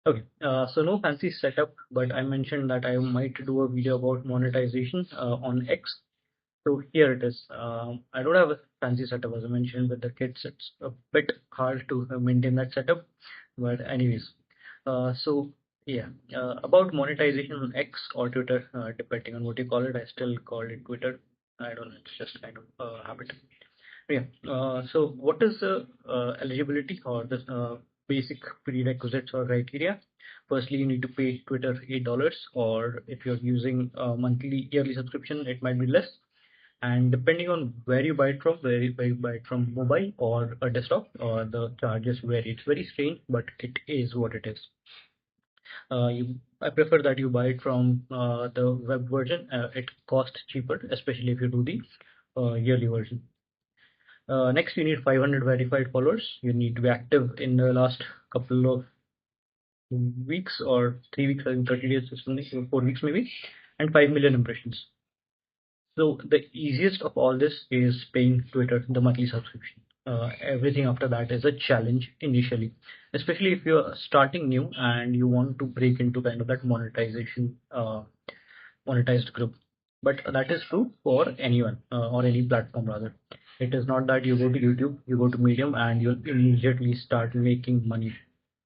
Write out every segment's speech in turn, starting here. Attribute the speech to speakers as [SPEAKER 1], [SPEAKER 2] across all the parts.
[SPEAKER 1] Okay, so no fancy setup, but I mentioned that I might do a video about monetization on X. So here it is. I don't have a fancy setup as I mentioned with the kids. It's a bit hard to maintain that setup, but anyways. So yeah, about monetization on X or Twitter, depending on what you call it. I still call it Twitter. I don't know. It's just kind of a habit. Yeah. So what is the eligibility or the basic prerequisites or criteria? Firstly, you need to pay Twitter $8, or if you're using a monthly yearly subscription, it might be less. And depending on where you buy it from, where you buy it from mobile or a desktop, the charges vary. It's very strange, but it is what it is. I prefer that you buy it from the web version. It costs cheaper, especially if you do the yearly version. Next, you need 500 verified followers. You need to be active in the last couple of weeks or 3 weeks, I think 30 days or something, so 4 weeks maybe, and 5 million impressions. So the easiest of all this is paying Twitter the monthly subscription. Everything after that is a challenge initially, especially if you're starting new and you want to break into kind of that monetization, monetized group. But that is true for anyone or any platform rather. It is not that you go to YouTube, you go to Medium, and you'll immediately start making money.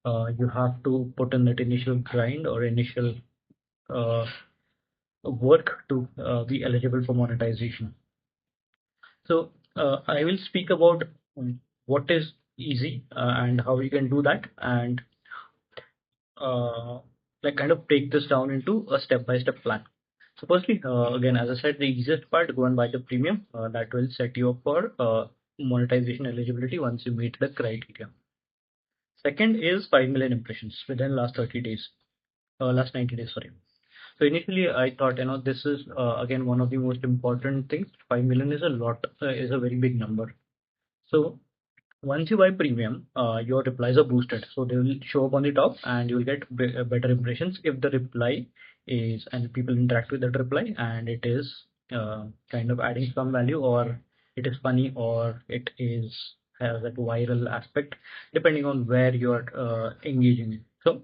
[SPEAKER 1] You have to put in that initial grind or initial uh, work to be eligible for monetization. So I will speak about what is easy and how you can do that, and uh, like kind of break this down into a step-by-step plan. So firstly, again, as I said, the easiest part, go and buy the premium. That will set you up for monetization eligibility once you meet the criteria. Second is 5 million impressions within last 30 days, last 90 days, sorry. So initially I thought, this is again one of the most important things. 5 million is a lot, is a very big number. So once you buy premium, your replies are boosted. So they will show up on the top and you will get better impressions if the reply is, and people interact with that reply and it is kind of adding some value, or it is funny, or it is has that viral aspect, depending on where you're engaging in. So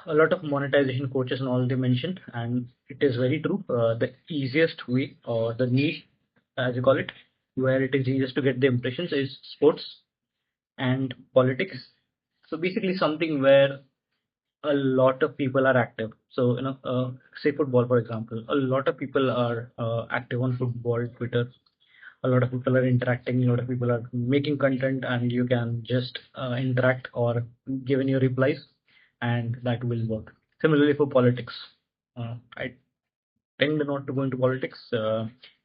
[SPEAKER 1] a lot of monetization coaches and all they mentioned, and it is very true. The easiest way or the niche, as you call it, where it is easiest to get the impressions is sports and politics. So basically, something where a lot of people are active. So say football, for example, a lot of people are active on football Twitter. A lot of people are interacting. A lot of people are making content, and you can just interact or give in your replies, and that will work. Similarly for politics, I tend not to go into politics.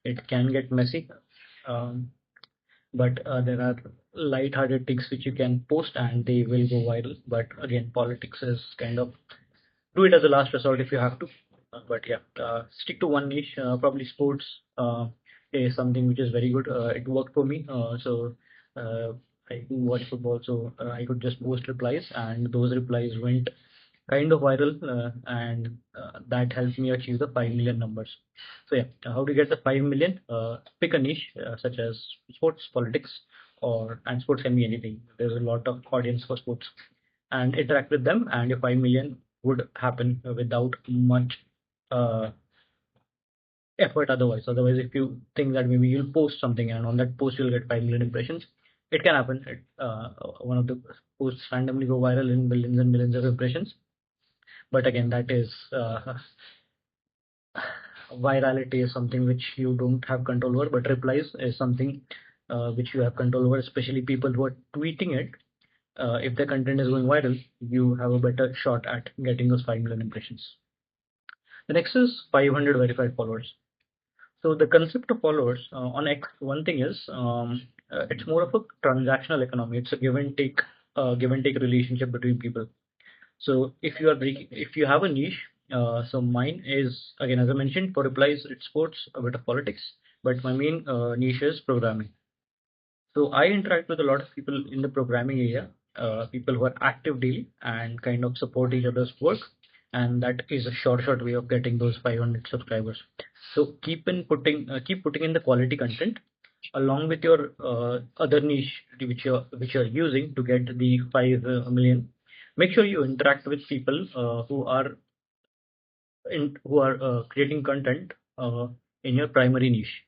[SPEAKER 1] It can get messy. Um, but there are light-hearted things which you can post and they will go viral. But again, politics is kind of, do it as a last resort if you have to. But yeah, stick to one niche. Probably sports is something which is very good. It worked for me. So uh, I do watch football, so I could just post replies, and those replies went kind of viral, and that helped me achieve the 5 million numbers. So yeah, how to get the 5 million? Pick a niche such as sports, politics, and sports can be anything. There's a lot of audience for sports, and interact with them, and your 5 million would happen without much uh, effort otherwise. Otherwise, if you think that maybe you'll post something and on that post you'll get 5 million impressions, it can happen. One of the posts randomly go viral in billions and billions of impressions. But again, that is virality is something which you don't have control over, but replies is something which you have control over, especially people who are tweeting it. If the content is going viral, you have a better shot at getting those 5 million impressions. The next is 500 verified followers. So the concept of followers on X, one thing is it's more of a transactional economy. It's a give and take relationship between people. So if you have a niche, so mine is again, as I mentioned, for replies it's sports, a bit of politics, but my main niche is programming. So I interact with a lot of people in the programming area, people who are active daily and kind of support each other's work, and that is a short way of getting those 500 subscribers. So keep putting in the quality content along with your other niche which you're using to get the 5 million. Make sure you interact with people who are creating content in your primary niche.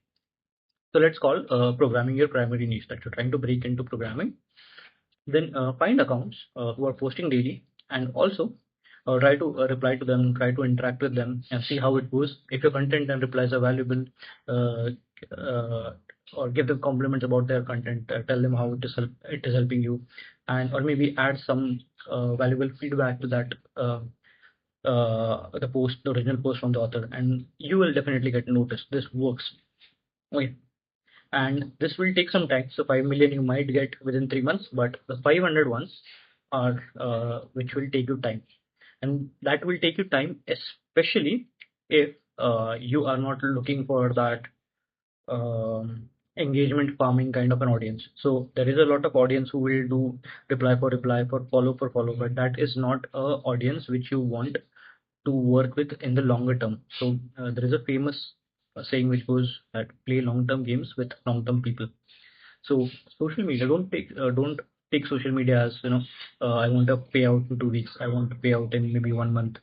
[SPEAKER 1] So let's call programming your primary niche that you're trying to break into programming. Then find accounts who are posting daily, and also try to reply to them, try to interact with them, and see how it goes. If your content and replies are valuable, uh, uh, or give them compliments about their content, tell them how it is helping you, and or maybe add some valuable feedback to that the original post from the author, and you will definitely get noticed. This works. Okay. And this will take some time. So 5 million you might get within 3 months, but the 500 ones are which will take you time, and that will take you time, especially if you are not looking for that engagement farming kind of an audience. So there is a lot of audience who will do reply for follow, but that is not a audience which you want to work with in the longer term. So there is a famous saying which goes that play long-term games with long-term people. So social media, don't take social media as I want a payout in 2 weeks. I want to pay out in maybe 1 month.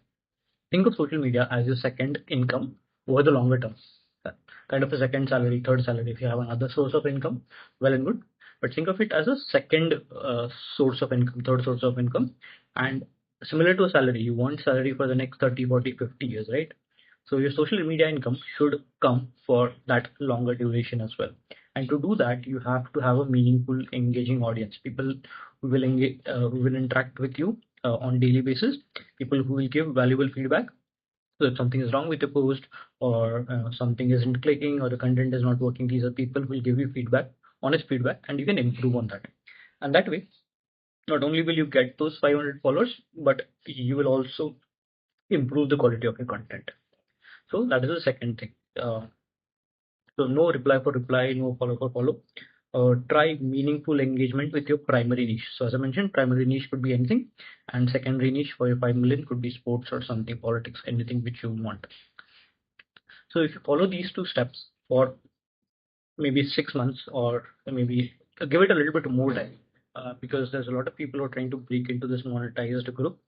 [SPEAKER 1] Think of social media as your second income over the longer term. Kind of a second salary, third salary. If you have another source of income, well and good. But think of it as a second source of income, third source of income. And similar to a salary, you want salary for the next 30, 40, 50 years, right? So your social media income should come for that longer duration as well. And to do that, you have to have a meaningful, engaging audience. People who will engage, who will interact with you on daily basis. People who will give valuable feedback. So if something is wrong with your post, or something isn't clicking, or the content is not working, these are people who will give you feedback, honest feedback, and you can improve on that. And that way, not only will you get those 500 followers, but you will also improve the quality of your content. So that is the second thing. So no reply for reply, no follow for follow. Try meaningful engagement with your primary niche. So as I mentioned, primary niche could be anything, and secondary niche for your 5 million could be sports or something, politics, anything which you want. So if you follow these two steps for maybe 6 months, or maybe give it a little bit more time, because there's a lot of people who are trying to break into this monetized group,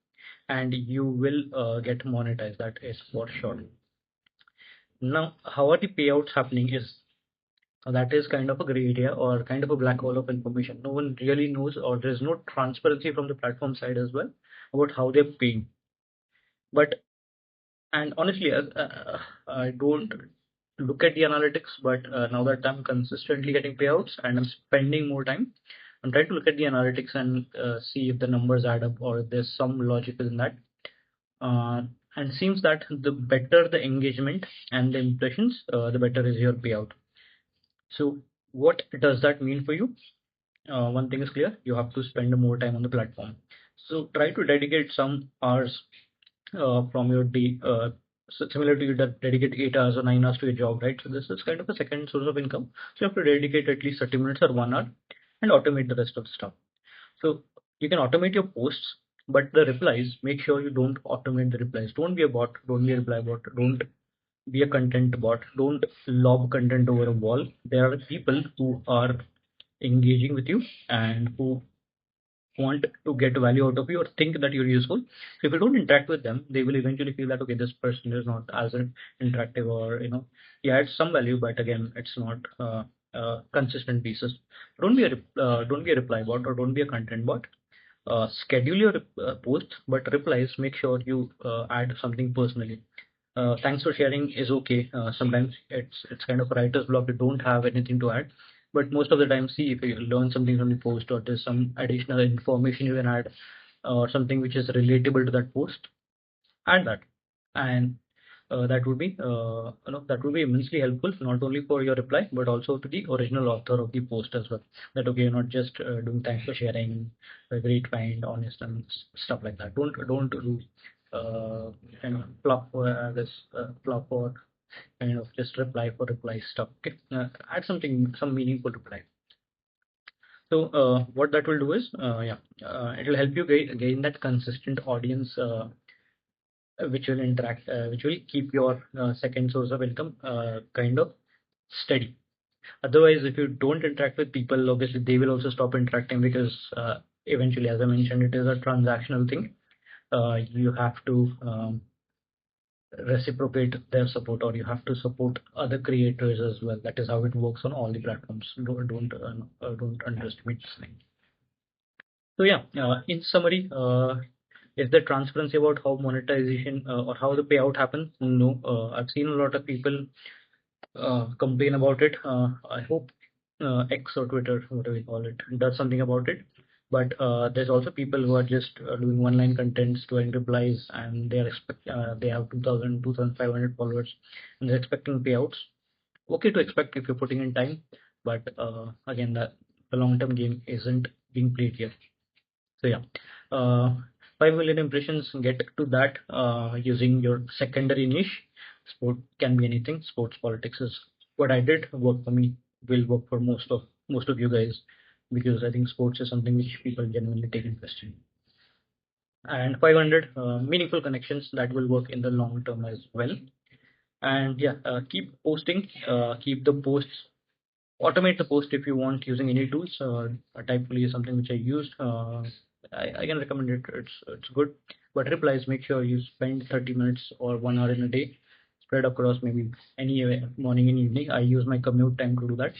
[SPEAKER 1] and you will get monetized. That is for sure. Now, how are the payouts happening is that is kind of a gray area or kind of a black hole of information. No one really knows, or there's no transparency from the platform side as well about how they're paying. But and honestly, I don't look at the analytics, but now that I'm consistently getting payouts and I'm spending more time, I'm trying to look at the analytics and see if the numbers add up or if there's some logic in that. Uh, and seems that the better the engagement and the impressions, the better is your payout. So what does that mean for you? One thing is clear: you have to spend more time on the platform. So try to dedicate some hours from your day. So similar to you that dedicate 8 hours or 9 hours to your job, right? So this is kind of a second source of income. So you have to dedicate at least 30 minutes or 1 hour and automate the rest of the stuff. So you can automate your posts, but the replies, make sure you don't automate the replies. Don't be a bot, don't be a reply bot, don't be a content bot, don't lob content over a wall. There are people who are engaging with you and who want to get value out of you or think that you're useful. So if you don't interact with them, they will eventually feel that okay, this person is not as interactive, or he adds some value, but again, it's not consistent basis. Don't be a reply bot or don't be a content bot. Schedule your post, but replies, make sure you add something personally. Thanks for sharing is okay. Sometimes it's kind of writer's block. You don't have anything to add, but most of the time, see if you learn something from the post, or there's some additional information you can add, or something which is relatable to that post, add that, and that would be immensely helpful, not only for your reply but also to the original author of the post as well. That okay, you're not just doing thanks for sharing, a great, kind, honest, and stuff like that. Don't do fluff for this fluff or kind of just reply for reply stuff. Okay, add something, some meaningful reply. So what that will do is, it will help you gain that consistent audience, which will interact, which will keep your second source of income kind of steady. Otherwise, if you don't interact with people, obviously they will also stop interacting, because eventually, as I mentioned, it is a transactional thing. You have to reciprocate their support, or you have to support other creators as well. That is how it works on all the platforms. Don't underestimate this thing. So yeah, in summary, is there transparency about how monetization or how the payout happens? No. I've seen a lot of people complain about it. I hope X or Twitter, whatever you call it, does something about it. But there's also people who are just doing one-line contents, doing replies, and they have 2,000, 2,500 followers, and they're expecting payouts. Okay to expect if you're putting in time, but again, the long-term game isn't being played here. So yeah, 5 million impressions, get to that using your secondary niche. Sport can be anything. Sports politics is what I did. Work for me, will work for most of you guys, because I think sports is something which people genuinely take interest in. And 500 meaningful connections, that will work in the long term as well. And yeah, keep posting, keep the posts, automate the post if you want using any tools. Typefully is something which I used. I can recommend it. It's good. But replies, make sure you spend 30 minutes or 1 hour in a day, spread across maybe any morning and evening. I use my commute time to do that.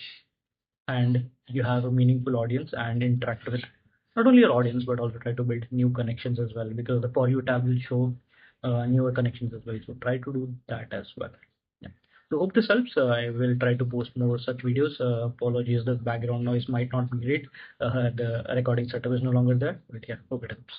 [SPEAKER 1] And you have a meaningful audience and interact with not only your audience, but also try to build new connections as well, because the For You tab will show newer connections as well. So try to do that as well. Yeah. So hope this helps. I will try to post more such videos. Apologies, the background noise might not be great. The recording setup is no longer there, but yeah, hope it helps.